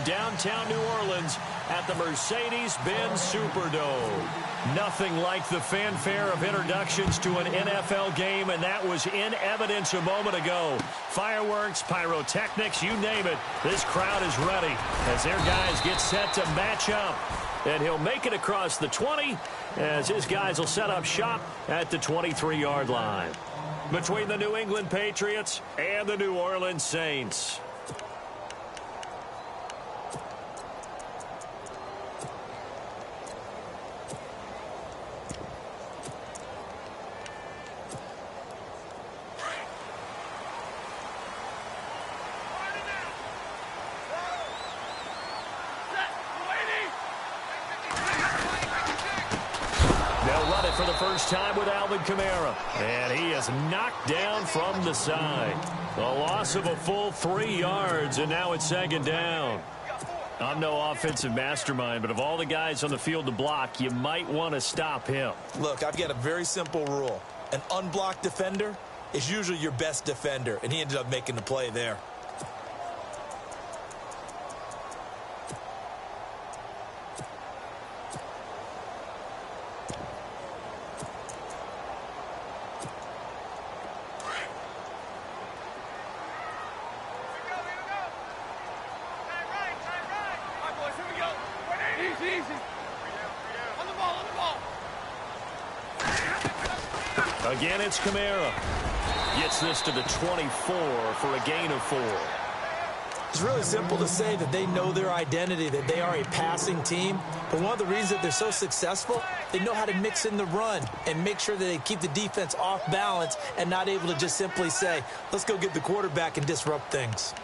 downtown New Orleans at the Mercedes-Benz Superdome. Nothing like the fanfare of introductions to an NFL game, and that was in evidence a moment ago. Fireworks, pyrotechnics, you name it. This crowd is ready as their guys get set to match up. And he'll make it across the 20 as his guys will set up shop at the 23-yard line. Between the New England Patriots and the New Orleans Saints. For the first time with Alvin Kamara. And he is knocked down from the side. A loss of a full 3 yards, and now it's second down. I'm no offensive mastermind, but of all the guys on the field to block, you might want to stop him. Look, I've got a very simple rule. An unblocked defender is usually your best defender, and he ended up making the play there. Again, it's Kamara. Gets this to the 24 for a gain of 4. It's really simple to say that they know their identity, that they are a passing team. But one of the reasons that they're so successful, they know how to mix in the run and make sure that they keep the defense off balance and not able to just simply say, let's go get the quarterback and disrupt things.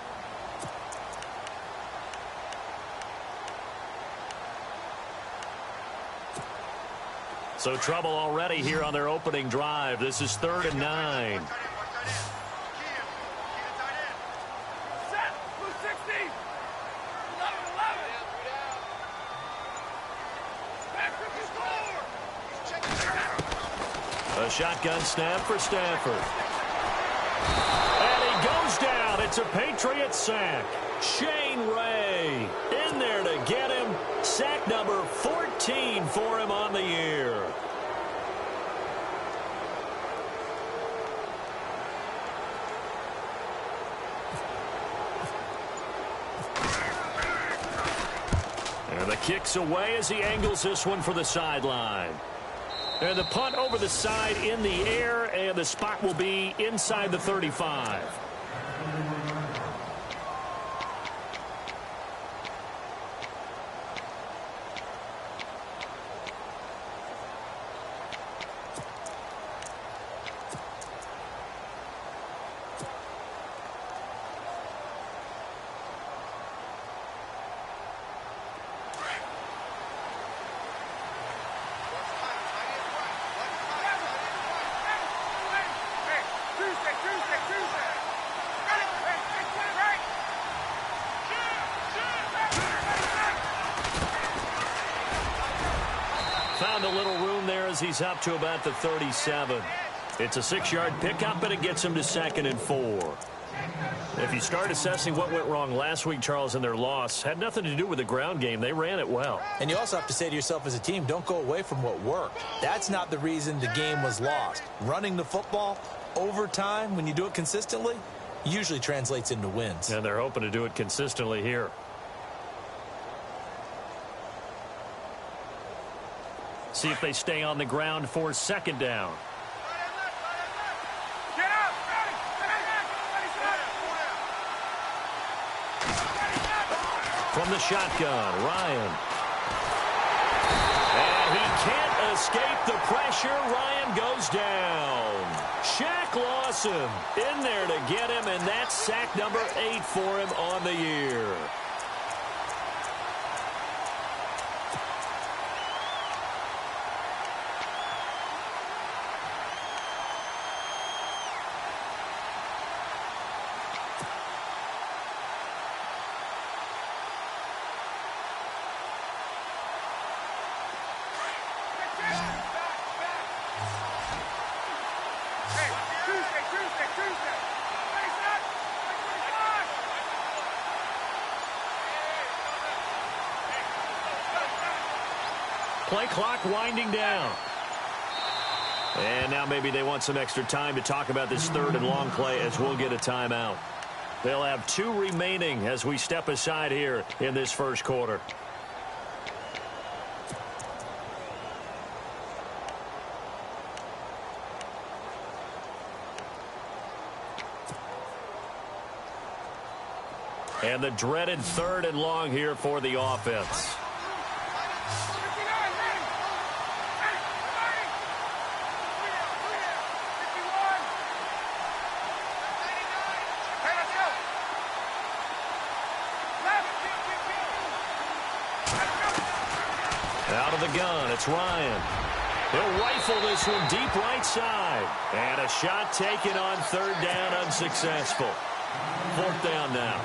So trouble already here on their opening drive. This is 3rd and 9. A shotgun snap for Stafford. And he goes down. It's a Patriot sack. Shane Ray in there to get him. Sack number 14 for him on the year. And the kick's away as he angles this one for the sideline. And the punt over the side in the air, and the spot will be inside the 35. Found a little room there as he's up to about the 37. It's a 6-yard pickup, and it gets him to 2nd and 4. If you start assessing what went wrong last week, Charles, in their loss, had nothing to do with the ground game. They ran it well. And you also have to say to yourself as a team, don't go away from what worked. That's not the reason the game was lost. Running the football over time, when you do it consistently, usually translates into wins. And they're hoping to do it consistently here. See if they stay on the ground for 2nd down. From the shotgun, Ryan. And he can't escape the pressure. Ryan goes down. Shaq Lawson in there to get him, and that's sack number 8 for him on the year. Play clock winding down. And now maybe they want some extra time to talk about this third and long play as we'll get a timeout. They'll have 2 remaining as we step aside here in this first quarter. And the dreaded third and long here for the offense. Out of the gun, it's Ryan. He'll rifle this one deep right side. And a shot taken on third down, unsuccessful. Fourth down now.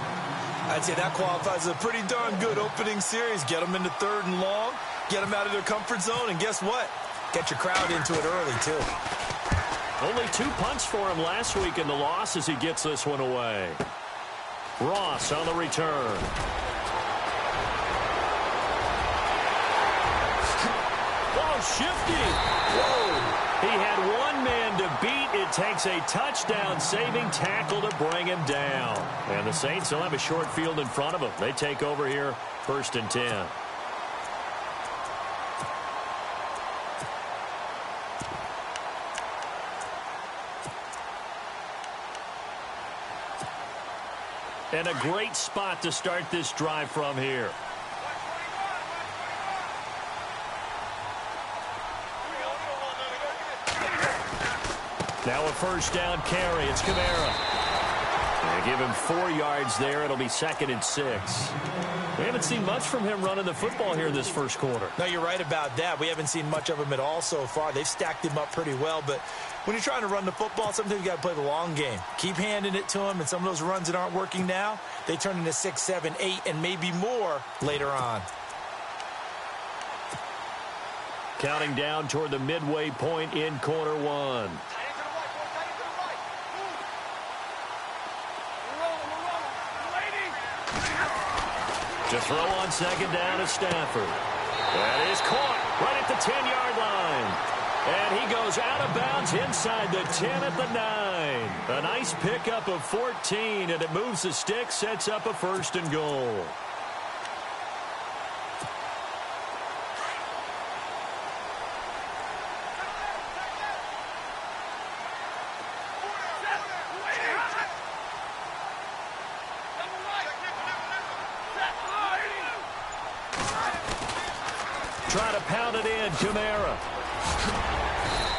I'd say that qualifies as a pretty darn good opening series. Get them into third and long, get them out of their comfort zone, and guess what? Get your crowd into it early, too. Only 2 punts for him last week in the loss as he gets this one away. Ross on the return. Oh, shifty. Whoa. He had one man to beat. It takes a touchdown-saving tackle to bring him down. And the Saints will have a short field in front of them. They take over here, 1st and 10. And a great spot to start this drive from here. Now a first down carry. It's Kamara. They give him 4 yards there. It'll be 2nd and 6. We haven't seen much from him running the football here in this first quarter. No, you're right about that. We haven't seen much of him at all so far. They've stacked him up pretty well, but when you're trying to run the football, sometimes you got to play the long game. Keep handing it to him, and some of those runs that aren't working now, they turn into 6, 7, 8, and maybe more later on. Counting down toward the midway point in quarter 1. To throw on 2nd down is Stafford. That is caught right at the 10-yard line. And he goes out of bounds inside the 10 at the 9. A nice pickup of 14, and it moves the stick, sets up a 1st and goal. Try to pound it in, Kamara.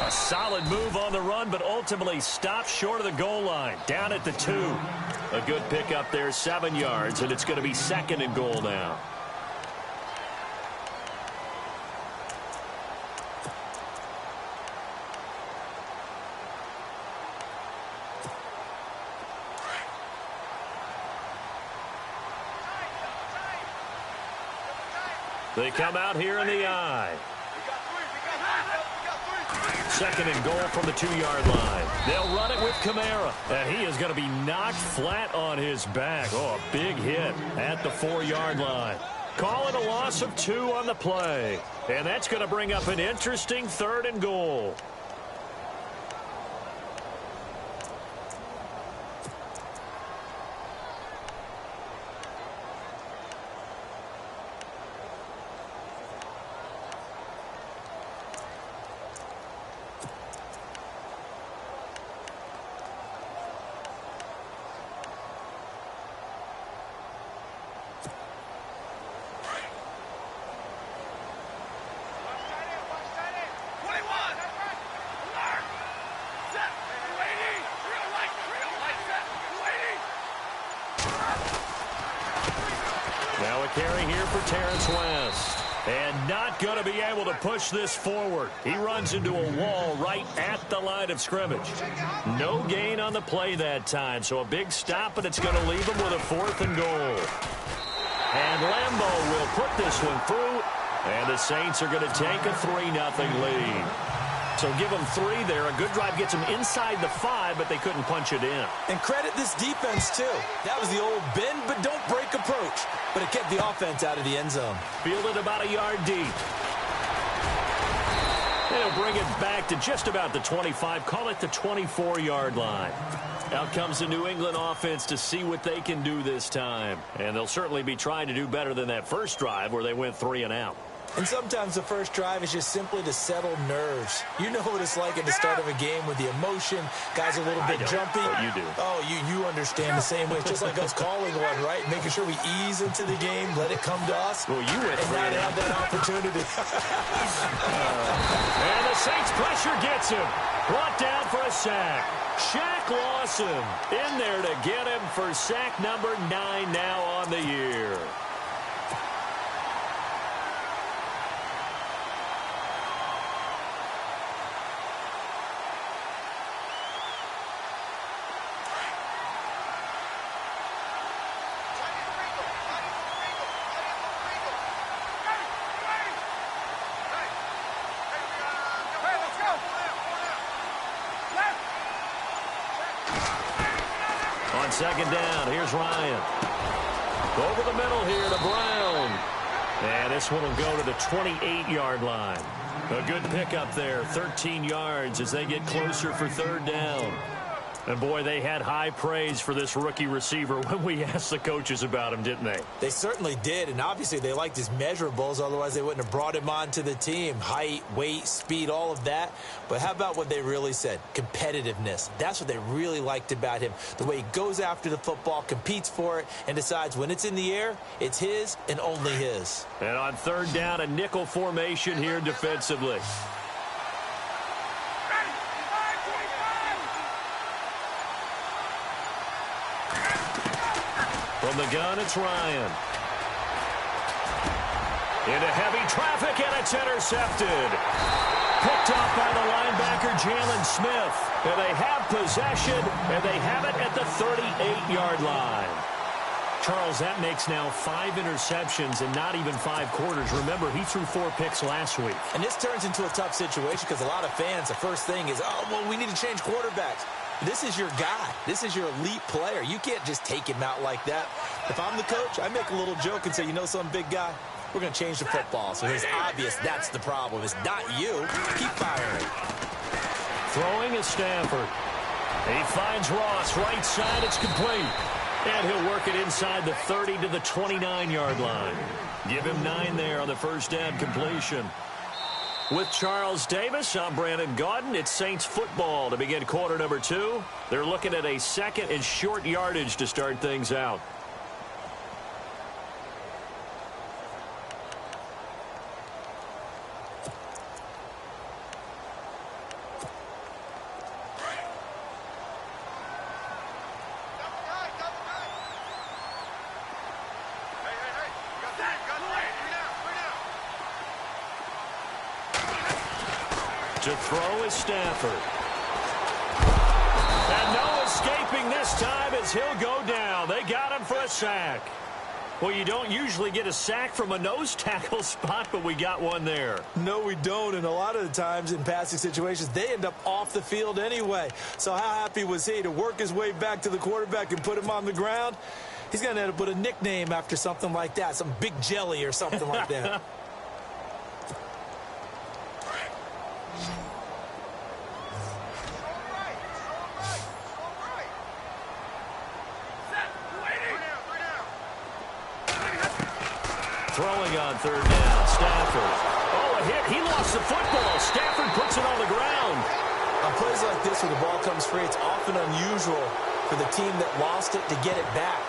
A solid move on the run, but ultimately stopped short of the goal line. Down at the 2. A good pickup there, 7 yards, and it's going to be 2nd and goal now. They come out here in the eye. 2nd and goal from the 2-yard line. They'll run it with Kamara. And he is going to be knocked flat on his back. Oh, a big hit at the 4-yard line. Call it a loss of 2 on the play. And that's going to bring up an interesting 3rd and goal. Now a carry here for Terrence West. And not going to be able to push this forward. He runs into a wall right at the line of scrimmage. No gain on the play that time, so a big stop, but it's going to leave him with a 4th and goal. And Lambeau will put this one through, and the Saints are going to take a 3-0 lead. So give them 3 there. A good drive gets them inside the 5, but they couldn't punch it in. And credit this defense, too. That was the old bend but don't break approach. But it kept the offense out of the end zone. Fielded about a yard deep. And he'll bring it back to just about the 25, call it the 24-yard line. Out comes the New England offense to see what they can do this time. And they'll certainly be trying to do better than that first drive where they went 3 and out. And sometimes the first drive is just simply to settle nerves. You know what it's like at the start of a game with the emotion. Guys are a little bit jumpy. But you do. Oh, you understand the same way. It's just like us calling one, right? Making sure we ease into the game, let it come to us. Well, you went and now they have that opportunity. And the Saints pressure gets him. Brought down for a sack. Shaq Lawson in there to get him for sack number 9 now on the year. On second down, here's Ryan. Over the middle here to Brown. And this one will go to the 28-yard line. A good pickup there, 13 yards as they get closer for third down. And, boy, they had high praise for this rookie receiver when we asked the coaches about him, didn't they? They certainly did, and obviously they liked his measurables. Otherwise, they wouldn't have brought him onto the team. Height, weight, speed, all of that. But how about what they really said? Competitiveness. That's what they really liked about him. The way he goes after the football, competes for it, and decides when it's in the air, it's his and only his. And on third down, a nickel formation here defensively. From the gun, it's Ryan. Into heavy traffic, and it's intercepted. Picked off by the linebacker, Jalen Smith. And they have possession, and they have it at the 38-yard line. Charles, that makes now 5 interceptions and not even 5 quarters. Remember, he threw 4 picks last week. And this turns into a tough situation because a lot of fans, the first thing is, oh, well, we need to change quarterbacks. This is your guy. This is your elite player. You can't just take him out like that. If I'm the coach, I make a little joke and say, you know some big guy? We're going to change the football. So it's obvious that's the problem. It's not you. Keep firing. Throwing is Stafford. He finds Ross. Right side, it's complete. And he'll work it inside the 30 to the 29-yard line. Give him 9 there on the first down completion. With Charles Davis, I'm Brandon Gaudin. It's Saints football to begin quarter number 2. They're looking at a second and short yardage to start things out. To throw is Stafford. And no escaping this time as he'll go down. They got him for a sack. Well, you don't usually get a sack from a nose tackle spot, but we got one there. No, we don't. And a lot of the times in passing situations, they end up off the field anyway. So how happy was he to work his way back to the quarterback and put him on the ground? He's going to end up with a nickname after something like that, some Big Jelly or something like that. Throwing on third down, Stafford. Oh, a hit. He lost the football. Stafford puts it on the ground. On plays like this where the ball comes free, it's often unusual for the team that lost it to get it back.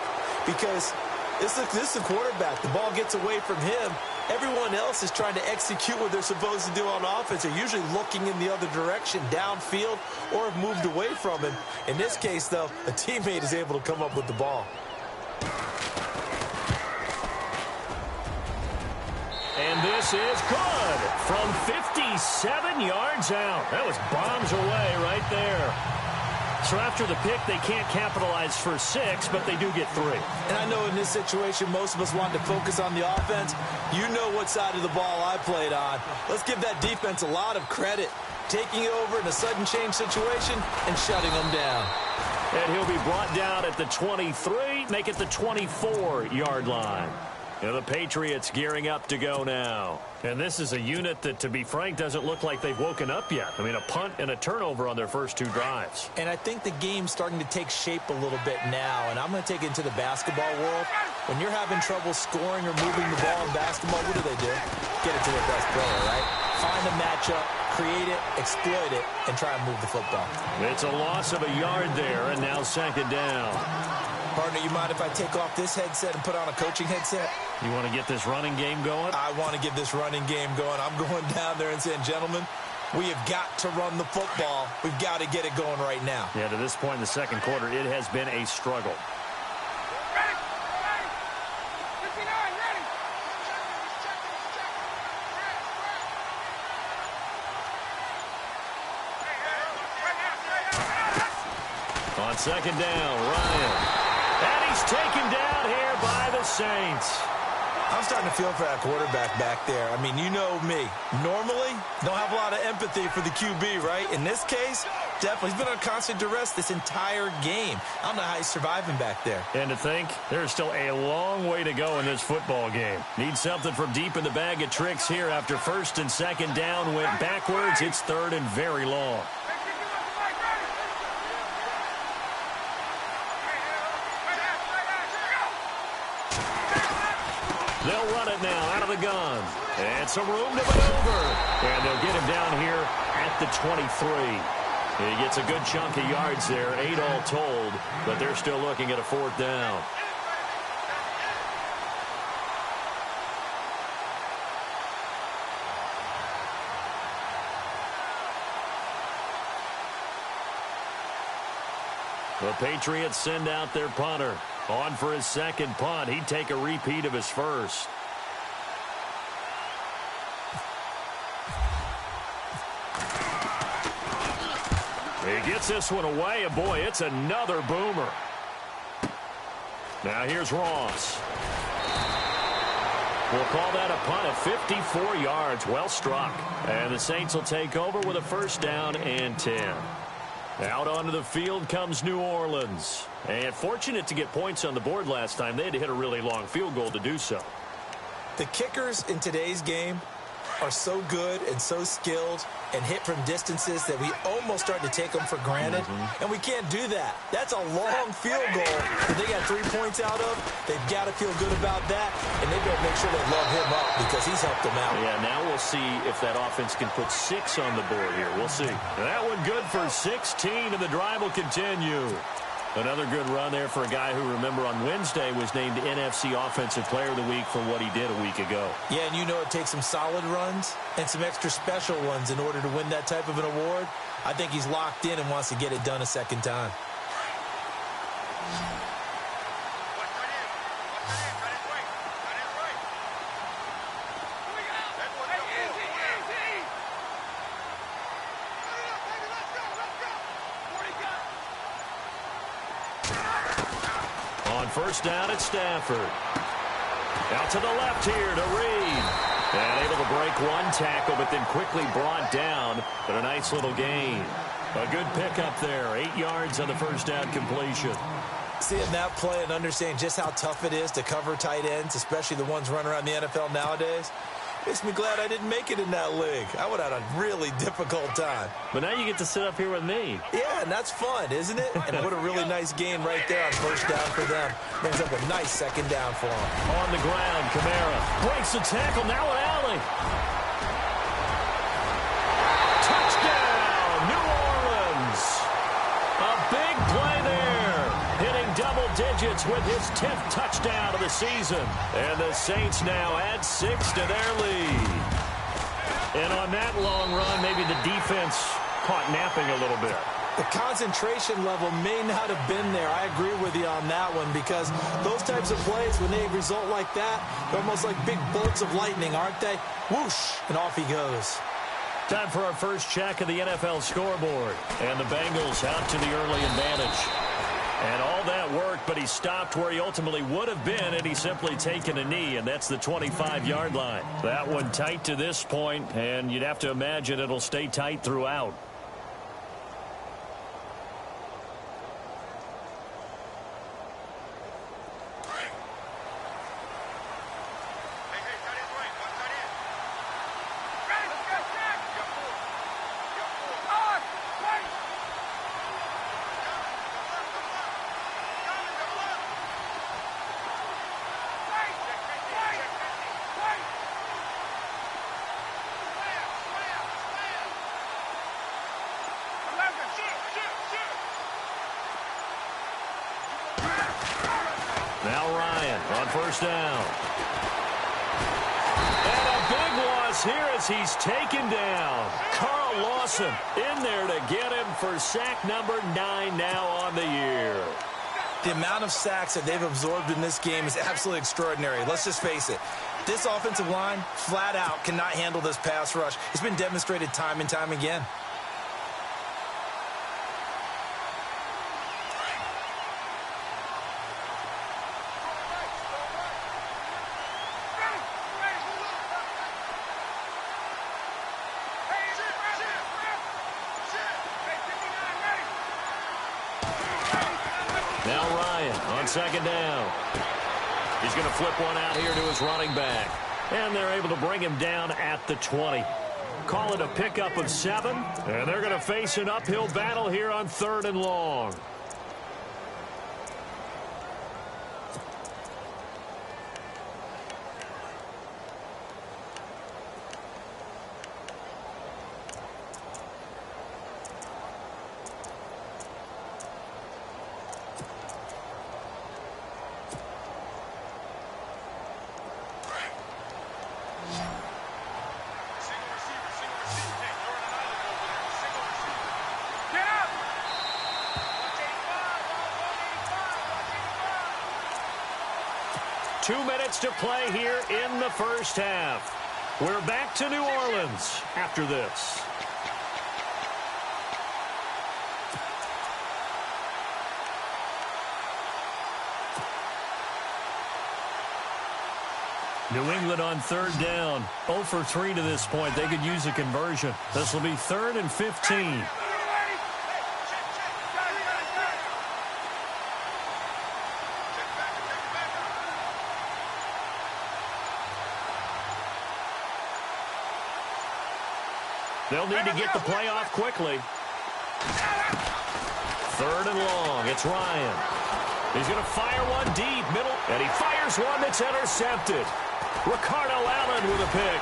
Because this is the quarterback. The ball gets away from him. Everyone else is trying to execute what they're supposed to do on offense. They're usually looking in the other direction, downfield, or have moved away from him. In this case, though, a teammate is able to come up with the ball. And this is good from 57 yards out. That was bombs away right there. So after the pick, they can't capitalize for 6, but they do get 3. And I know in this situation, most of us want to focus on the offense. You know what side of the ball I played on. Let's give that defense a lot of credit. Taking it over in a sudden change situation and shutting them down. And he'll be brought down at the 23, make it the 24-yard line. And the Patriots gearing up to go now. And this is a unit that, to be frank, doesn't look like they've woken up yet. I mean, a punt and a turnover on their first 2 drives. And I think the game's starting to take shape a little bit now. And I'm going to take it into the basketball world. When you're having trouble scoring or moving the ball in basketball, what do? Get it to their best player, right? Find a matchup, create it, exploit it, and try and move the football. It's a loss of a yard there, and now 2nd down. Partner, you mind if I take off this headset and put on a coaching headset? You want to get this running game going? I want to get this running game going. I'm going down there and saying, gentlemen, we have got to run the football. We've got to get it going right now. Yeah, to this point in the second quarter, it has been a struggle. On 2nd down, Ryan. And he's taken down here by the Saints. I'm starting to feel for that quarterback back there. I mean, you know me. Normally, don't have a lot of empathy for the QB, right? In this case, definitely. He's been on constant duress this entire game. I don't know how he's surviving back there. And to think, there's still a long way to go in this football game. Need something from deep in the bag of tricks here after 1st and 2nd down went backwards. It's 3rd and very long. They'll run it now out of the gun. And some room to maneuver. And they'll get him down here at the 23. He gets a good chunk of yards there, 8 all told, but they're still looking at a 4th down. The Patriots send out their punter. On for his 2nd punt. He'd take a repeat of his first. He gets this one away, and boy, it's another boomer. Now here's Ross. We'll call that a punt at 54 yards. Well struck. And the Saints will take over with a 1st down and 10. Out onto the field comes New Orleans. And fortunate to get points on the board last time. They had to hit a really long field goal to do so. The kickers in today's game are so good and so skilled and hit from distances that we almost start to take them for granted. And we can't do that. That's a long field goal that they got 3 points out of. They've got to feel good about that, and they better make sure they love him up because he's helped them out. Yeah, now we'll see if that offense can put 6 on the board here. We'll see. That one good for 16, and the drive will continue. Another good run there for a guy who, remember, on Wednesday was named NFC Offensive Player of the Week for what he did a week ago. Yeah, and you know it takes some solid runs and some extra special ones in order to win that type of an award. I think he's locked in and wants to get it done a 2nd time. First down at Stafford. Out to the left here to Reed. And able to break one tackle, but then quickly brought down. But a nice little gain. A good pickup there. 8 yards on the 1st down completion. Seeing that play and understanding just how tough it is to cover tight ends, especially the ones running around the NFL nowadays, makes me glad I didn't make it in that league. I would have had a really difficult time. But now you get to sit up here with me. Yeah, and that's fun, isn't it? And what a really nice gain right there on 1st down for them. Brings up a nice 2nd down for them. On the ground, Kamara breaks the tackle. Now an alley. Touchdown, New Orleans. A big play there. Hitting double digits with his 10th touchdown of the season. And the Saints now add 6 to their lead. And on that long run, maybe the defense caught napping a little bit. The concentration level may not have been there. I agree with you on that one because those types of plays, when they result like that, they're almost like big bolts of lightning, aren't they? Whoosh, and off he goes. Time for our first check of the NFL scoreboard. And the Bengals out to the early advantage. And all that worked, but he stopped where he ultimately would have been had he simply taken a knee, and that's the 25-yard line. That one tight to this point, and you'd have to imagine it'll stay tight throughout. first down. And a big loss here as he's taken down. Carl Lawson in there to get him for sack number 9 now on the year. The amount of sacks that they've absorbed in this game is absolutely extraordinary. Let's just face it. This offensive line, flat out, cannot handle this pass rush. It's been demonstrated time and time again. Now Ryan on second down. He's going to flip one out here to his running back. And they're able to bring him down at the 20. Call it a pickup of 7. And they're going to face an uphill battle here on 3rd and long. Two minutes to play here in the first half. We're back to New Orleans after this. New England on 3rd down. 0 for 3 to this point. They could use a conversion. This will be 3rd and 15. They'll need to get the play off quickly. 3rd and long. It's Ryan. He's going to fire one deep, middle, and he fires one that's intercepted. Ricardo Allen with a pick.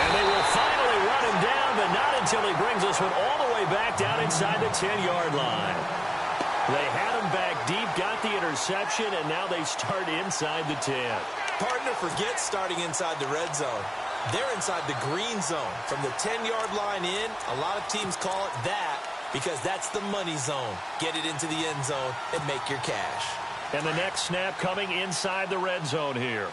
And they will finally run him down, but not until he brings this one all the way back down inside the 10-yard line. They had him back deep, got the interception, and now they start inside the 10. Partner forgets starting inside the red zone. They're inside the green zone. From the 10-yard line in, a lot of teams call it that because that's the money zone. Get it into the end zone and make your cash. And the next snap coming inside the red zone here.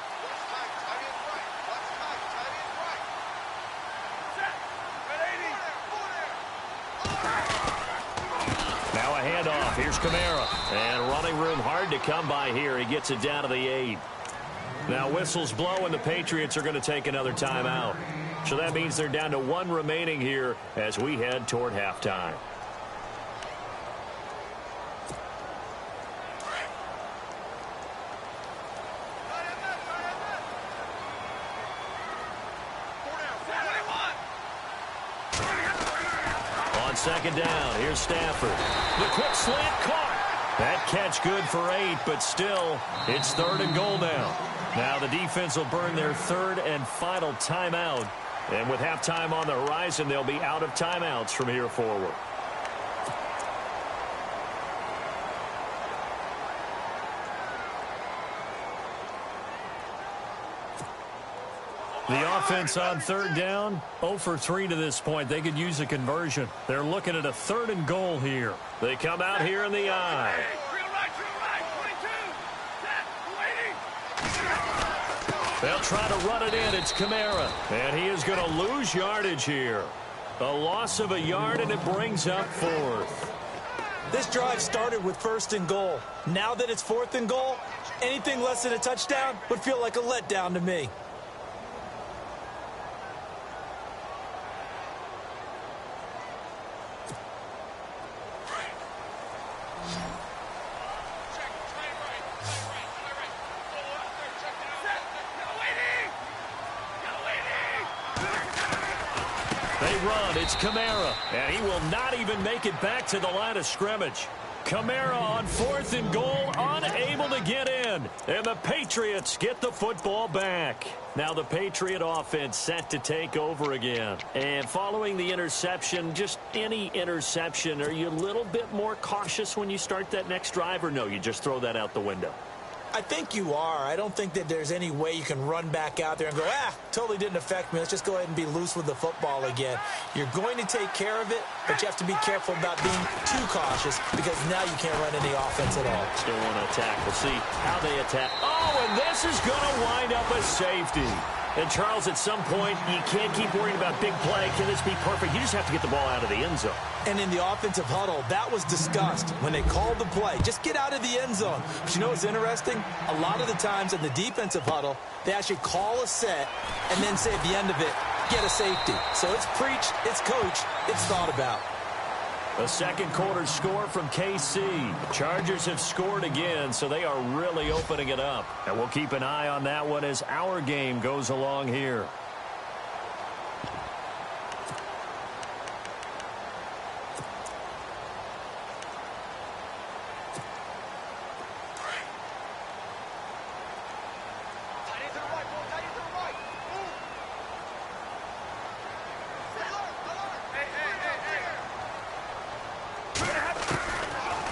Now a handoff. Here's Kamara. And running room hard to come by here. He gets it down to the 8. Now whistles blow and the Patriots are going to take another timeout. So that means they're down to 1 remaining here as we head toward halftime. On second down, here's Stafford. The quick slant caught. That catch good for 8, but still, it's 3rd and goal now. Now the defense will burn their 3rd and final timeout. And with halftime on the horizon, they'll be out of timeouts from here forward. The offense on 3rd down, 0 for 3 to this point. They could use a conversion. They're looking at a 3rd and goal here. They come out here in the I. They'll try to run it in. It's Kamara. And he is going to lose yardage here. A loss of a yard, and it brings up 4th. This drive started with 1st and goal. Now that it's 4th and goal, anything less than a touchdown would feel like a letdown to me. They run. It's Kamara. And he will not even make it back to the line of scrimmage. Kamara on 4th and goal, unable to get in. And the Patriots get the football back. Now the Patriot offense set to take over again. And following the interception, just any interception, are you a little bit more cautious when you start that next drive, or no, you just throw that out the window? I think you are. I don't think that there's any way you can run back out there and go, totally didn't affect me. Let's just go ahead and be loose with the football again. You're going to take care of it, but you have to be careful about being too cautious because now you can't run any offense at all. Still want to attack. We'll see how they attack. Oh, and this is going to wind up a safety. And, Charles, at some point, you can't keep worrying about big play. Can this be perfect? You just have to get the ball out of the end zone. And in the offensive huddle, that was discussed when they called the play. Just get out of the end zone. But you know what's interesting? A lot of the times in the defensive huddle, they actually call a set and then say at the end of it, get a safety. So it's preached, it's coached, it's thought about. A second quarter score from KC. Chargers have scored again, so they are really opening it up. And we'll keep an eye on that one as our game goes along here.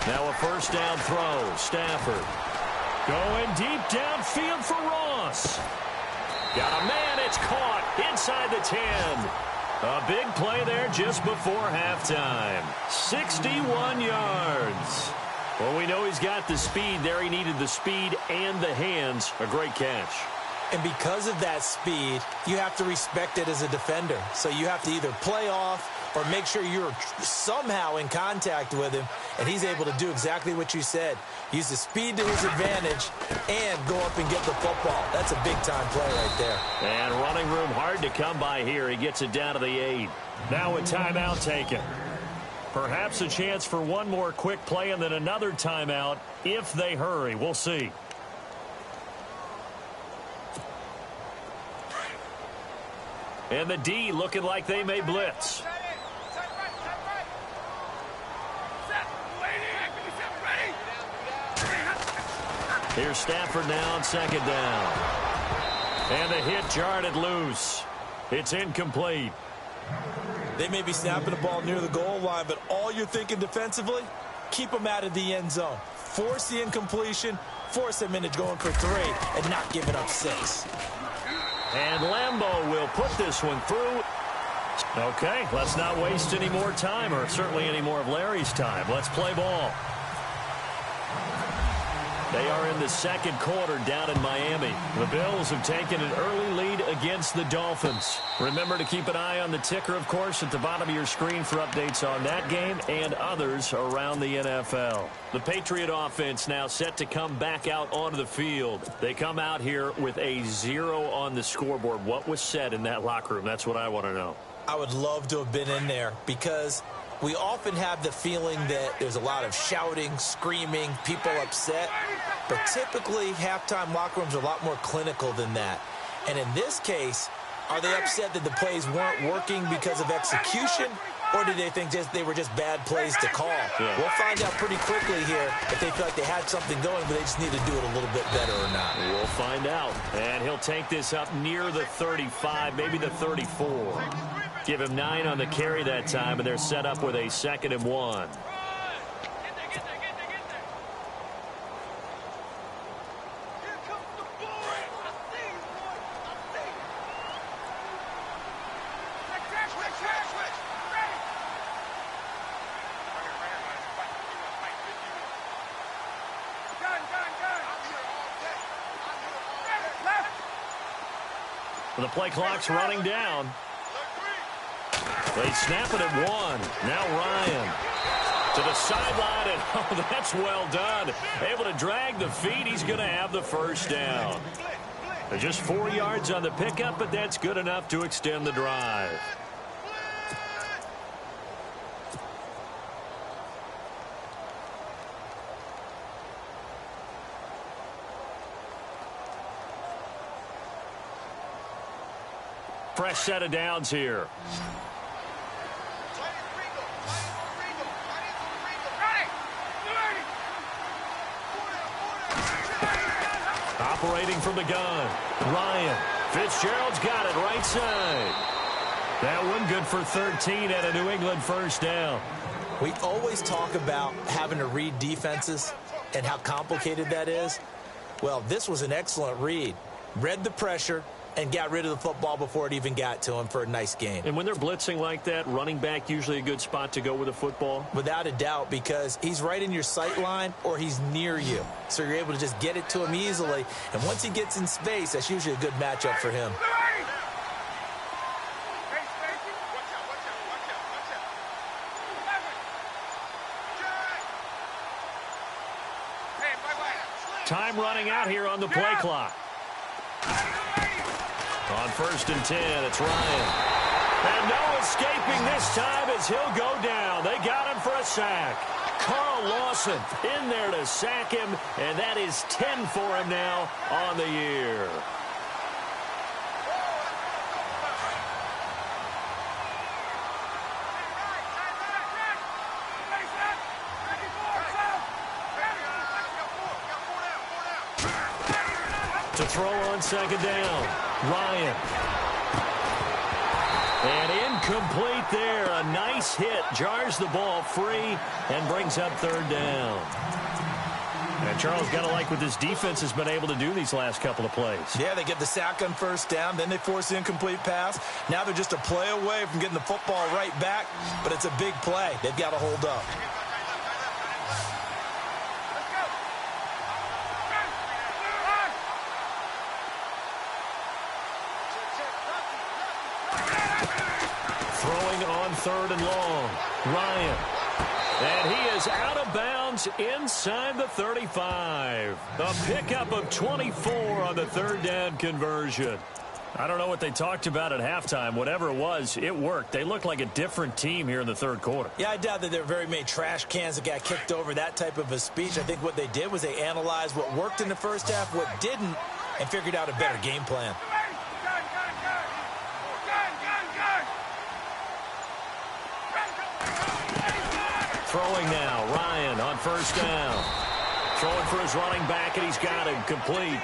Now a first down throw. Stafford going deep downfield for Ross. Got a man. It's caught inside the 10. A big play there just before halftime. 61 yards. Well, we know he's got the speed there. He needed the speed and the hands. A great catch. And because of that speed, you have to respect it as a defender. So you have to either play off or make sure you're somehow in contact with him, and he's able to do exactly what you said. Use the speed to his advantage and go up and get the football. That's a big-time play right there. And running room hard to come by here. He gets it down to the 8. Now a timeout taken. Perhaps a chance for one more quick play and then another timeout if they hurry. We'll see. And the D looking like they may blitz. Here's Stafford now on second down. And the hit jarred it loose. It's incomplete. They may be snapping the ball near the goal line, but all you're thinking defensively, keep them out of the end zone. Force the incompletion, force them into going for 3, and not giving up 6. And Lambeau will put this one through. Okay, let's not waste any more time, or certainly any more of Larry's time. Let's play ball. They are in the second quarter down in Miami. The Bills have taken an early lead against the Dolphins. Remember to keep an eye on the ticker, of course, at the bottom of your screen for updates on that game and others around the NFL. The Patriot offense now set to come back out onto the field. They come out here with a 0 on the scoreboard. What was said in that locker room? That's what I want to know. I would love to have been in there because we often have the feeling that there's a lot of shouting, screaming, people upset. But typically, halftime locker rooms are a lot more clinical than that. And in this case, are they upset that the plays weren't working because of execution? Or do they think they were just bad plays to call? Yeah. We'll find out pretty quickly here if they feel like they had something going, but they just need to do it a little bit better or not. We'll find out. And he'll take this up near the 35, maybe the 34. Give him 9 on the carry that time, and they're set up with a 2nd and 1. The play clock's running down. They snap it at 1. Now Ryan to the sideline, and oh, that's well done. Able to drag the feet. He's going to have the first down. They're just 4 yards on the pickup, but that's good enough to extend the drive. Fresh set of downs here. Operating from the gun. Ryan. Fitzgerald's got it right side. That one good for 13 at a New England first down. We always talk about having to read defenses and how complicated that is. Well, this was an excellent read. Read the pressure and got rid of the football before it even got to him for a nice gain. And when they're blitzing like that, running back usually a good spot to go with the football? Without a doubt, because he's right in your sight line or he's near you. So you're able to just get it to him easily. And once he gets in space, that's usually a good matchup for him. Time running out here on the play clock. On 1st and 10, it's Ryan. And no escaping this time as he'll go down. They got him for a sack. Carl Lawson in there to sack him, and that is 10 for him now on the year. To throw on 2nd down, Ryan. And incomplete there. A nice hit. Jars the ball free and brings up 3rd down. And Charles, got to like what this defense has been able to do these last couple of plays. Yeah, they get the sack on 1st down, then they force the incomplete pass. Now they're just a play away from getting the football right back, but it's a big play. They've got to hold up. Throwing on 3rd and long. Ryan. And he is out of bounds inside the 35. A pickup of 24 on the 3rd down conversion. I don't know what they talked about at halftime. Whatever it was, it worked. They look like a different team here in the 3rd quarter. Yeah, I doubt that there are very many trash cans that got kicked over, that type of a speech. I think what they did was they analyzed what worked in the first half, what didn't, and figured out a better game plan. Throwing now, Ryan on 1st down. Throwing for his running back, and he's got him complete.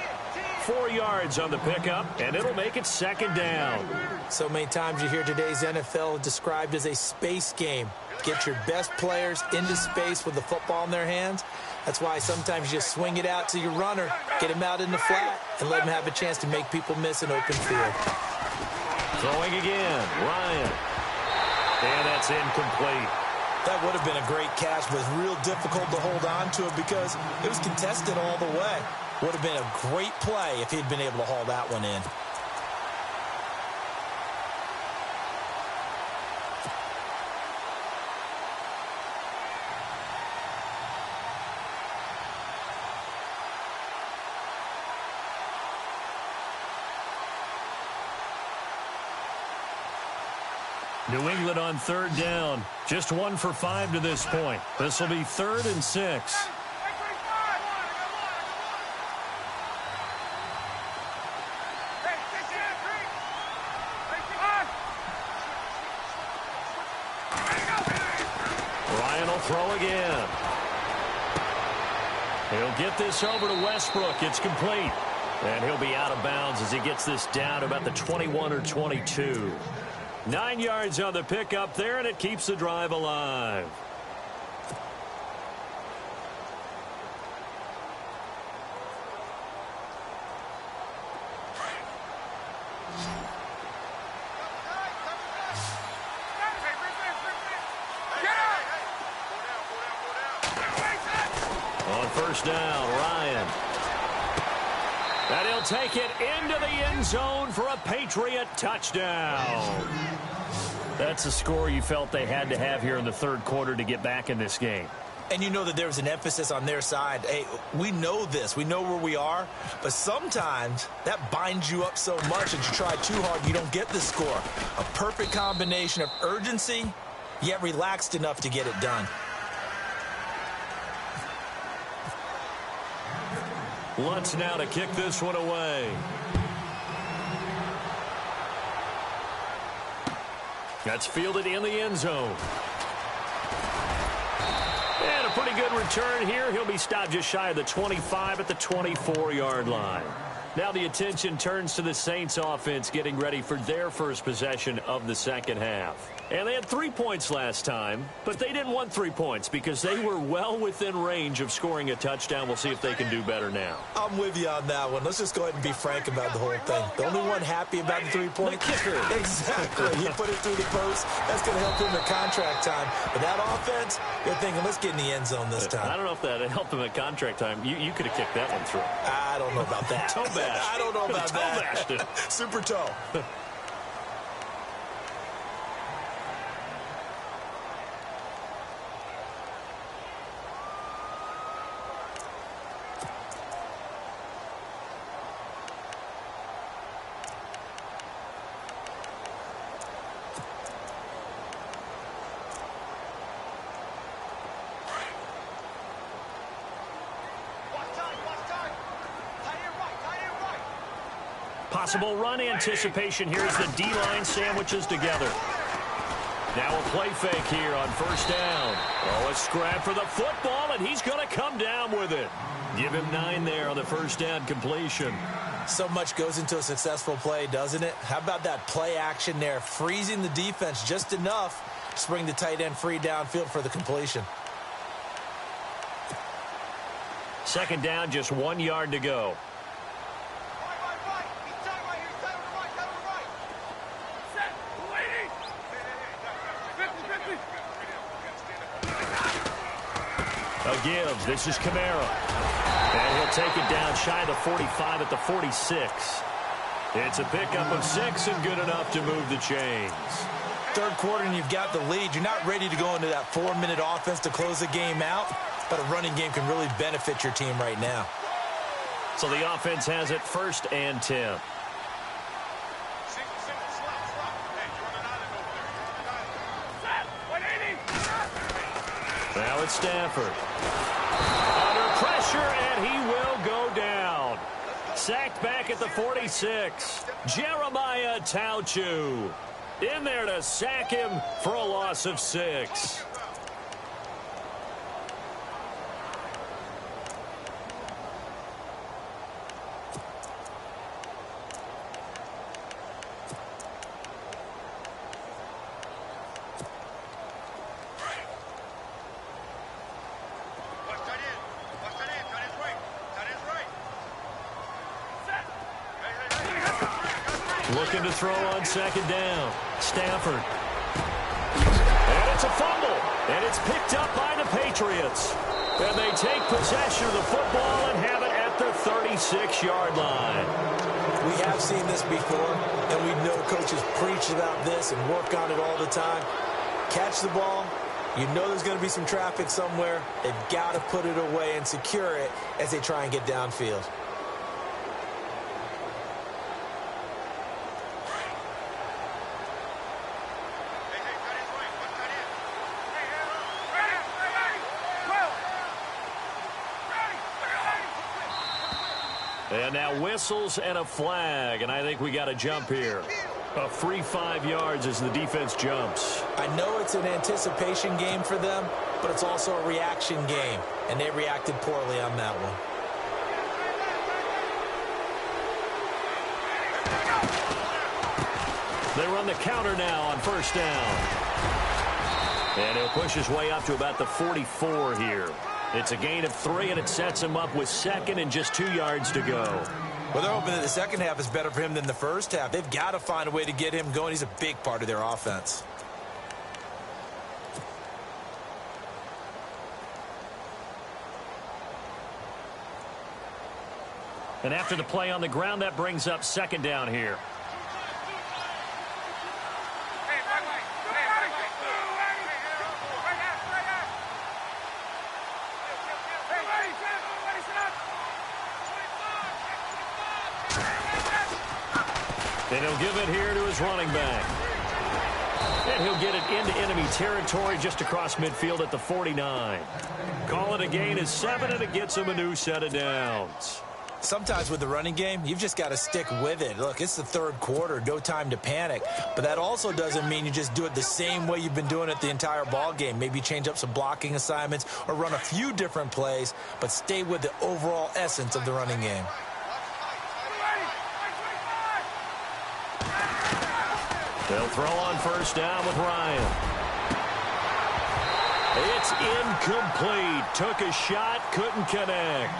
4 yards on the pickup, and it'll make it 2nd down. So many times you hear today's NFL described as a space game. Get your best players into space with the football in their hands. That's why sometimes you just swing it out to your runner, get him out in the flat, and let him have a chance to make people miss an open field. Throwing again, Ryan. And that's incomplete. That would have been a great catch, but it was real difficult to hold on to it because it was contested all the way. Would have been a great play if he'd been able to haul that one in. New England on 3rd down. Just 1 for 5 to this point. This will be 3rd and 6. Ryan will throw again. He'll get this over to Westbrook. It's complete. And he'll be out of bounds as he gets this down about the 21 or 22. 9 yards on the pickup there, and it keeps the drive alive. On 1st down, Ryan. And he'll take it into the end zone for a Patriot touchdown. That's a score you felt they had to have here in the 3rd quarter to get back in this game. And you know that there was an emphasis on their side. Hey, we know this. We know where we are. But sometimes that binds you up so much that you try too hard, you don't get the score. A perfect combination of urgency, yet relaxed enough to get it done. Lutz now to kick this one away. That's fielded in the end zone. And a pretty good return here. He'll be stopped just shy of the 25 at the 24-yard line. Now the attention turns to the Saints offense getting ready for their first possession of the second half. And they had 3 points last time, but they didn't want 3 points because they were well within range of scoring a touchdown. We'll see if they can do better now. I'm with you on that one. Let's just go ahead and be frank about the whole thing. The only one happy about the 3 points. The kicker. Exactly. He put it through the post. That's going to help him at contract time. But that offense, they're thinking, let's get in the end zone this time. I don't know if that helped him at contract time. You could have kicked that one through. I don't know about that. Toe bash. I don't know about toe that. bashed. Super toe. Possible run anticipation here as the D-line sandwiches together. Now a play fake here on first down. Oh, a scrap for the football, and he's going to come down with it. Give him 9 there on the first down completion. So much goes into a successful play, doesn't it? How about that play action there, freezing the defense just enough to bring the tight end free downfield for the completion. Second down, just 1 yard to go. A give. This is Kamara. And he'll take it down shy of the 45 at the 46. It's a pickup of 6 and good enough to move the chains. Third quarter and you've got the lead. You're not ready to go into that 4-minute offense to close the game out, but a running game can really benefit your team right now. So the offense has it 1st and 10. Now it's Stafford. Under pressure, and he will go down. Sacked back at the 46. Jeremiah Tauchu in there to sack him for a loss of 6. Looking to throw on second down. Stafford. And it's a fumble. And it's picked up by the Patriots. And they take possession of the football and have it at the 36-yard line. We have seen this before, and we know coaches preach about this and work on it all the time. Catch the ball. You know there's going to be some traffic somewhere. They've got to put it away and secure it as they try and get downfield. And now whistles and a flag, and I think we got a jump here. A free 5 yards as the defense jumps. I know it's an anticipation game for them, but it's also a reaction game, and they reacted poorly on that one. They run the counter now on first down. And he'll push his way up to about the 44 here. It's a gain of 3, and it sets him up with 2nd and just 2 yards to go. Well, they're hoping that the second half is better for him than the first half. They've got to find a way to get him going. He's a big part of their offense. And after the play on the ground, that brings up second down here. And he'll give it here to his running back. And he'll get it into enemy territory just across midfield at the 49. Call it a gain of 7, and it gets him a new set of downs. Sometimes with the running game, you've just got to stick with it. Look, it's the third quarter, no time to panic. But that also doesn't mean you just do it the same way you've been doing it the entire ball game. Maybe change up some blocking assignments or run a few different plays, but stay with the overall essence of the running game. They'll throw on first down with Ryan. It's incomplete. Took a shot, couldn't connect.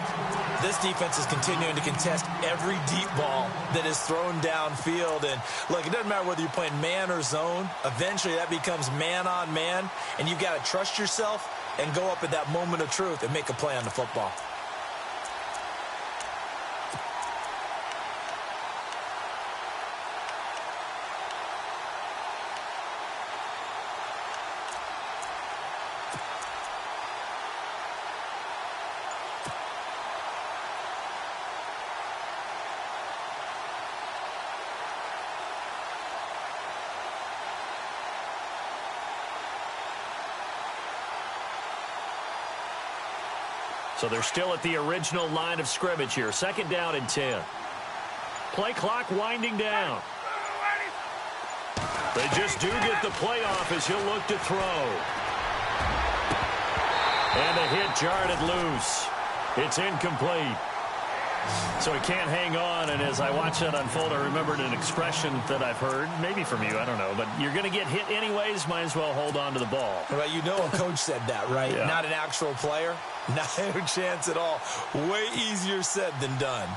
This defense is continuing to contest every deep ball that is thrown downfield. And, look, it doesn't matter whether you're playing man or zone. Eventually, that becomes man-on-man, and you've got to trust yourself and go up at that moment of truth and make a play on the football. So they're still at the original line of scrimmage here. Second down and 10. Play clock winding down. They just do get the play off as he'll look to throw. And a hit jarred it loose. It's incomplete. So he can't hang on, and as I watch that unfold, I remembered an expression that I've heard, maybe from you, I don't know, but you're going to get hit anyways, might as well hold on to the ball. Well, you know a coach said that, right? Yeah. Not an actual player. Not a chance at all. Way easier said than done.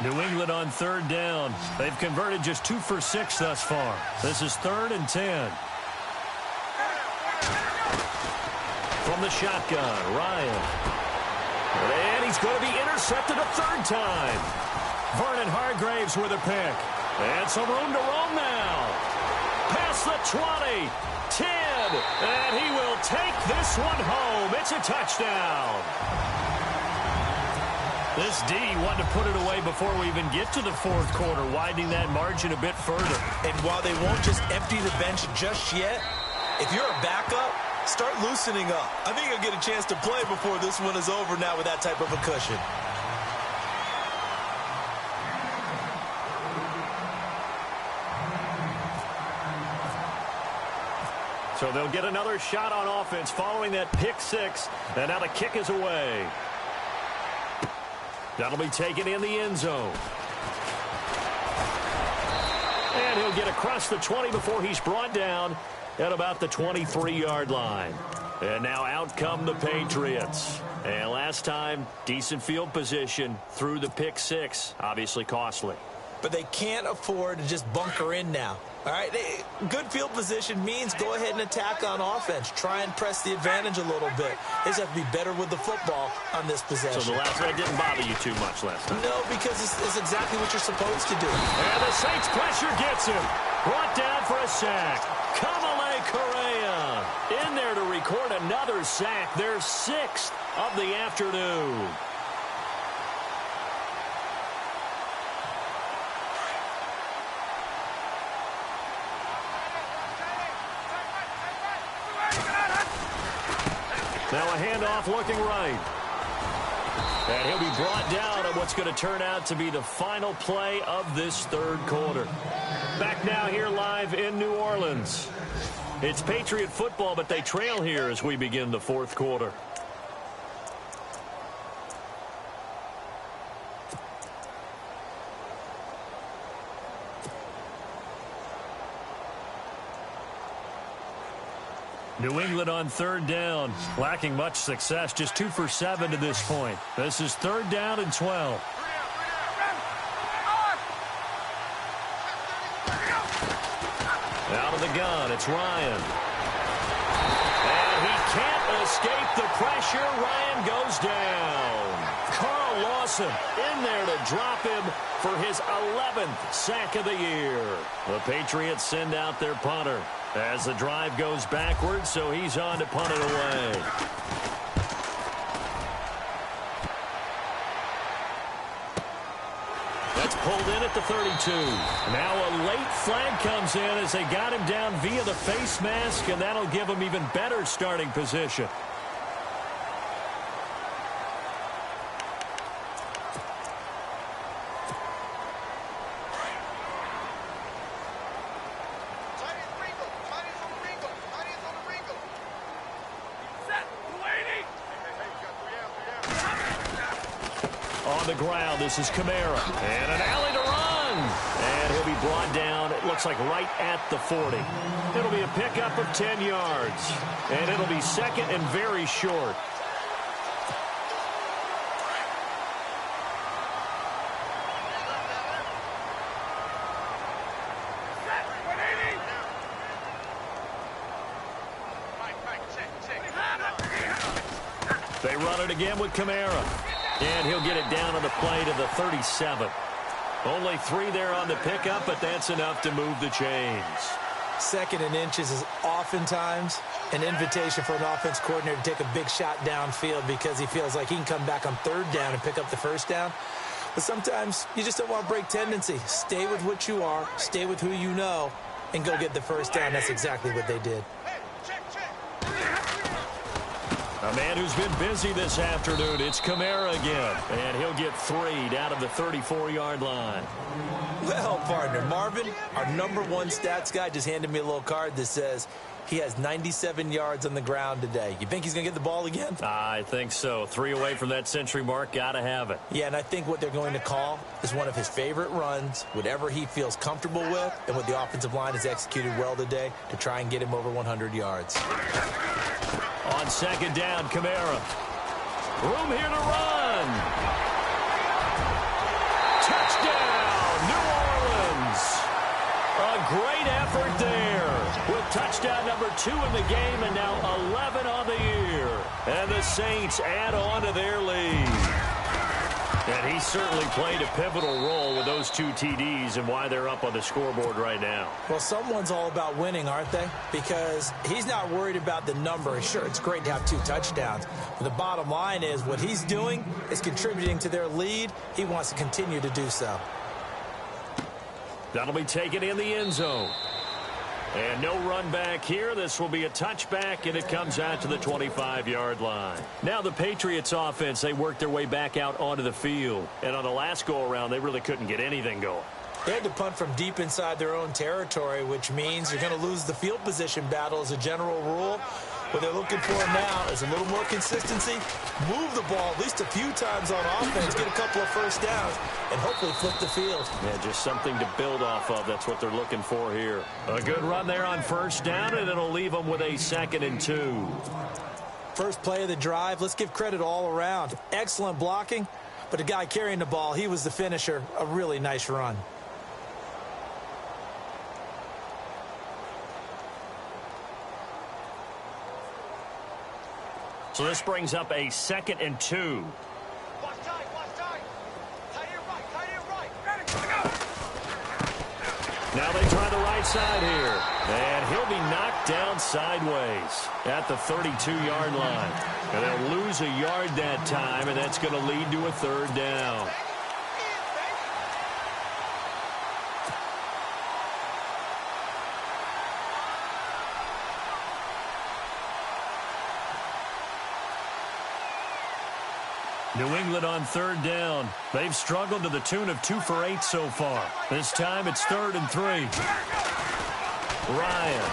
New England on third down. They've converted just 2 for 6 thus far. This is 3rd and 10. From the shotgun, Ryan. And he's going to be intercepted a third time. Vernon Hargraves with a pick. And some room to roam now. Past the 20. 10. And he will take this one home. It's a touchdown. This D wanted to put it away before we even get to the fourth quarter, widening that margin a bit further. And while they won't just empty the bench just yet, if you're a backup, start loosening up. I think you'll get a chance to play before this one is over now with that type of a cushion. So they'll get another shot on offense following that pick 6. And now the kick is away. That'll be taken in the end zone. And he'll get across the 20 before he's brought down at about the 23-yard line. And now out come the Patriots. And last time, decent field position through the pick 6. Obviously costly. But they can't afford to just bunker in now. All right, good field position means go ahead and attack on offense. Try and press the advantage a little bit. They just have to be better with the football on this possession. So the last one didn't bother you too much last time? No, because it's exactly what you're supposed to do. And the Saints pressure gets him. Brought down for a sack. Kamale Correa in there to record another sack. Their 6th of the afternoon. Now a handoff looking right. And he'll be brought down on what's going to turn out to be the final play of this third quarter. Back now here live in New Orleans. It's Patriot football, but they trail here as we begin the fourth quarter. New England on third down, lacking much success, just 2 for 7 to this point. This is 3rd down and 12. Out of the gun, it's Ryan. And he can't escape the pressure. Ryan goes down. Carl Lawson in there to drop him for his 11th sack of the year. The Patriots send out their punter as the drive goes backwards, so he's on to punt it away. That's pulled in at the 32. Now a late flag comes in as they got him down via the face mask, and that'll give him even better starting position. on the ground. This is Kamara. And an alley to run. And he'll be brought down, it looks like right at the 40. It'll be a pickup of 10 yards. And it'll be second and very short. They run it again with Kamara. And he'll get it down on the play to the 37. Only 3 there on the pickup, but that's enough to move the chains. Second and inches is oftentimes an invitation for an offense coordinator to take a big shot downfield because he feels like he can come back on third down and pick up the first down. But sometimes you just don't want to break tendency. Stay with what you are, stay with who you know, and go get the first down. That's exactly what they did. A man who's been busy this afternoon, it's Kamara again. And he'll get 3 down of the 34-yard line. Well, partner, Marvin, our #1 stats guy, just handed me a little card that says he has 97 yards on the ground today. You think he's going to get the ball again? I think so. 3 away from that century mark. Got to have it. Yeah, and I think what they're going to call is one of his favorite runs, whatever he feels comfortable with, and what the offensive line has executed well today to try and get him over 100 yards. On second down, Kamara. Room here to run. Touchdown, New Orleans. A great effort there with touchdown number 2 in the game and now 11 on the year. And the Saints add on to their lead. And he certainly played a pivotal role with those 2 TDs and why they're up on the scoreboard right now. Well, someone's all about winning, aren't they? Because he's not worried about the number. Sure, it's great to have 2 touchdowns. But the bottom line is what he's doing is contributing to their lead. He wants to continue to do so. That'll be taken in the end zone. And no run back here. This will be a touchback, and it comes out to the 25-yard line. Now the Patriots offense, they worked their way back out onto the field. And on the last go-around, they really couldn't get anything going. They had to punt from deep inside their own territory, which means you're going to lose the field position battle as a general rule. What they're looking for now is a little more consistency, move the ball at least a few times on offense, get a couple of first downs, and hopefully flip the field. Yeah, just something to build off of. That's what they're looking for here. A good run there on first down, and it'll leave them with a 2nd and 2. First play of the drive, let's give credit all around. Excellent blocking, but the guy carrying the ball, he was the finisher. A really nice run. So this brings up a 2nd and 2. Now they try the right side here. And he'll be knocked down sideways at the 32-yard line. And they'll lose a yard that time, and that's going to lead to a 3rd down. New England on 3rd down. They've struggled to the tune of 2 for 8 so far. This time it's 3rd and 3. Ryan.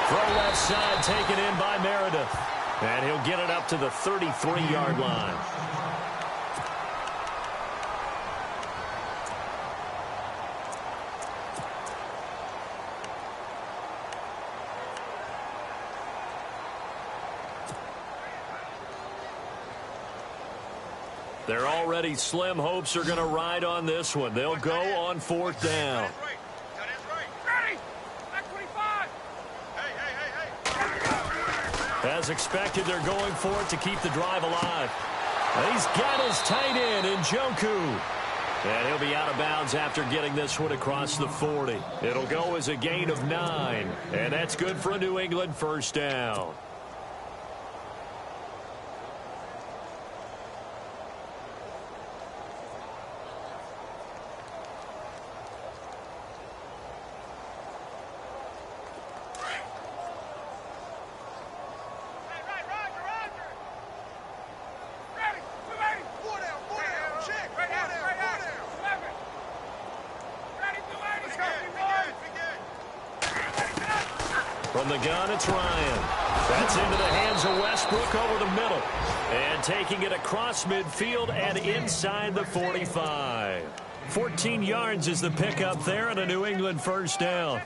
Throw left side taken in by Meredith. And he'll get it up to the 33-yard line. They're already slim hopes are going to ride on this one. They'll go on 4th down. As expected, they're going for it to keep the drive alive. He's got his tight end in Njoku. And he'll be out of bounds after getting this one across the 40. It'll go as a gain of 9. And that's good for a New England first down. From the gun, it's Ryan. That's into the hands of Westbrook over the middle. And taking it across midfield and inside the 45. 14 yards is the pickup there and a New England first down.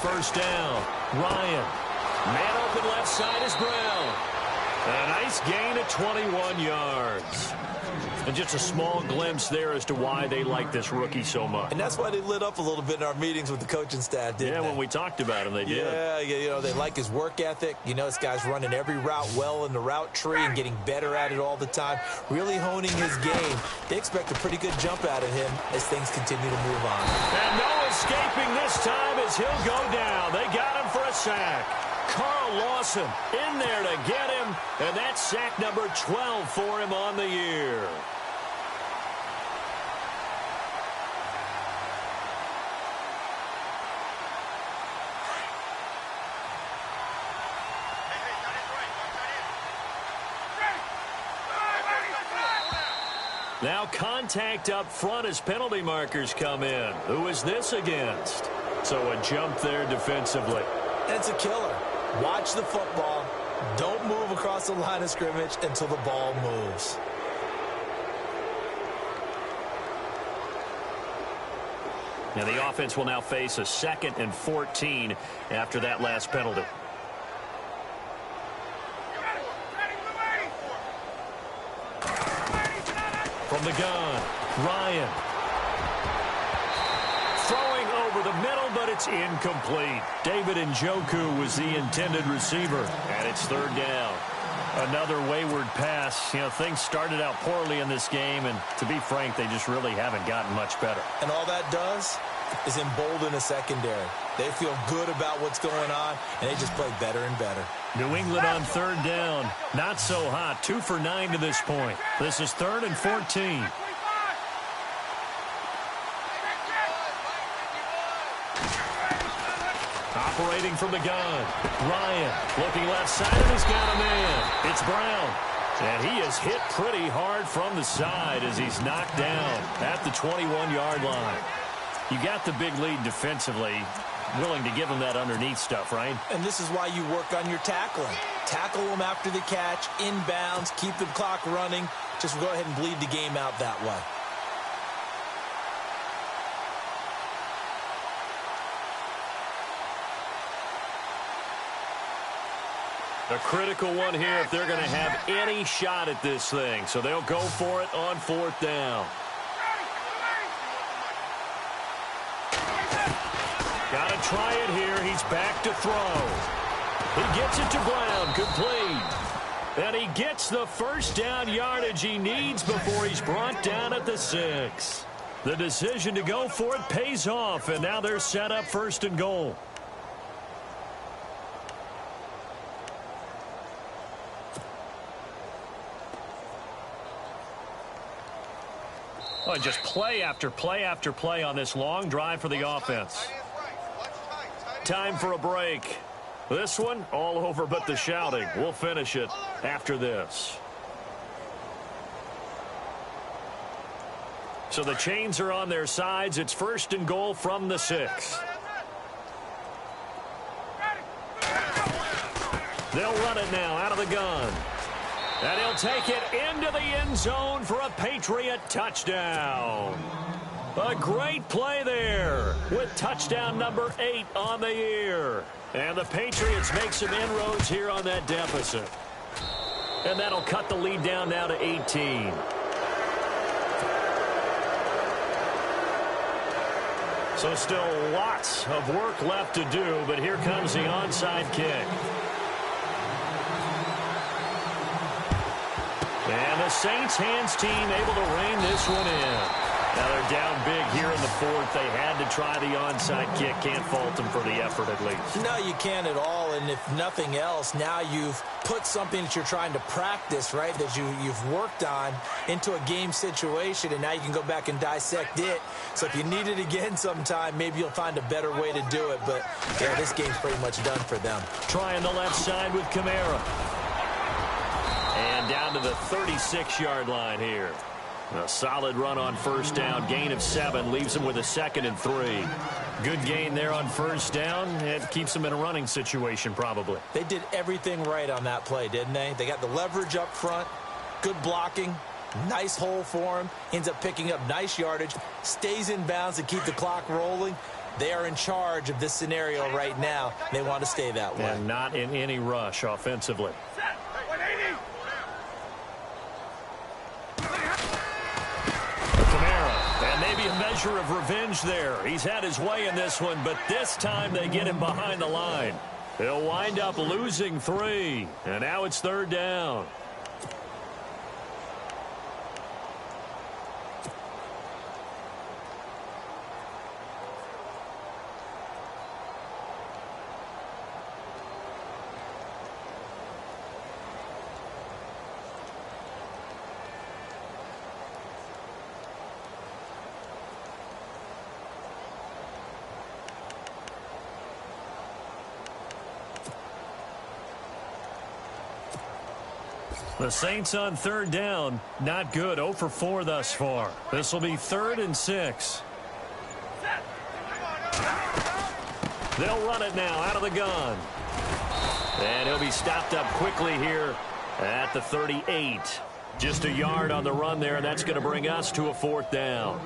First down, Ryan. Man open left side is Brown. A nice gain of 21 yards. And just a small glimpse there as to why they like this rookie so much. And that's why they lit up a little bit in our meetings with the coaching staff, didn't they? Yeah, when we talked about him, they did. Yeah, you know, they like his work ethic. You know, this guy's running every route well in the route tree and getting better at it all the time, really honing his game. They expect a pretty good jump out of him as things continue to move on. And no escaping this time as he'll go down. They got him for a sack. Carl Lawson in there to get him, and that's sack number 12 for him on the year. Now contact up front as penalty markers come in. Who is this against? So a jump there defensively. And it's a killer. Watch the football. Don't move across the line of scrimmage until the ball moves. Now the offense will now face a 2nd and 14 after that last penalty. From the gun, Ryan. Throwing over the middle, but it's incomplete. David Njoku was the intended receiver, and it's 3rd down. Another wayward pass. You know, things started out poorly in this game, and to be frank, they just really haven't gotten much better. And all that does is embolden a secondary. They feel good about what's going on, and they just play better and better. New England on 3rd down. Not so hot. 2 for 9 to this point. This is 3rd and 14. Operating from the gun. Ryan looking left side, and he's got a man. It's Brown. And he is hit pretty hard from the side as he's knocked down at the 21-yard line. You got the big lead defensively. Willing to give them that underneath stuff, right? And this is why you work on your tackling. Tackle them after the catch, inbounds, keep the clock running. Just go ahead and bleed the game out that way. A critical one here if they're going to have any shot at this thing. So they'll go for it on 4th down. Got to try it here. He's back to throw. He gets it to Brown. Complete. And he gets the first down yardage he needs before he's brought down at the 6. The decision to go for it pays off, and now they're set up 1st and goal. Well, just play after play after play on this long drive for the offense. Time for a break. This one, all over but the shouting. We'll finish it after this. So the chains are on their sides. It's 1st and goal from the 6. They'll run it now out of the gun. And he'll take it into the end zone for a Patriot touchdown. A great play there with touchdown number 8 on the year. And the Patriots make some inroads here on that deficit. And that'll cut the lead down now to 18. So still lots of work left to do, but here comes the onside kick. And the Saints hands team able to rein this one in. Now they're down big here in the fourth. They had to try the onside kick. Can't fault them for the effort at least. No, you can't at all. And if nothing else, now you've put something that you're trying to practice, right, that you've worked on into a game situation, and now you can go back and dissect it. So if you need it again sometime, maybe you'll find a better way to do it. But, yeah, this game's pretty much done for them. Trying the left side with Kamara. And down to the 36-yard line here. A solid run on first down. Gain of 7 leaves him with a 2nd and 3. Good gain there on first down. It keeps him in a running situation probably. They did everything right on that play, didn't they? They got the leverage up front, good blocking, nice hole for him, ends up picking up nice yardage, stays in bounds to keep the clock rolling. They are in charge of this scenario right now. They want to stay that way. And not in any rush offensively. And maybe a measure of revenge there. He's had his way in this one, but this time they get him behind the line. He'll wind up losing 3, and now it's 3rd down. The Saints on 3rd down. Not good. 0 for 4 thus far. This will be 3rd and 6. They'll run it now out of the gun. And he'll be stopped up quickly here at the 38. Just a yard on the run there, and that's going to bring us to a 4th down.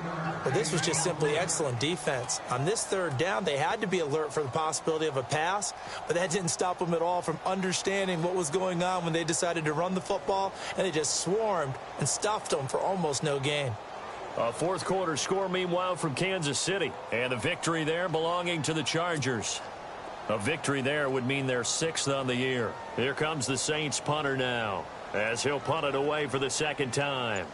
Well, this was just simply excellent defense. On this 3rd down, they had to be alert for the possibility of a pass, but that didn't stop them at all from understanding what was going on when they decided to run the football, and they just swarmed and stuffed them for almost no gain. A 4th quarter score, meanwhile, from Kansas City, and a victory there belonging to the Chargers. A victory there would mean they're 6th on the year. Here comes the Saints punter now, as he'll punt it away for the 2nd time.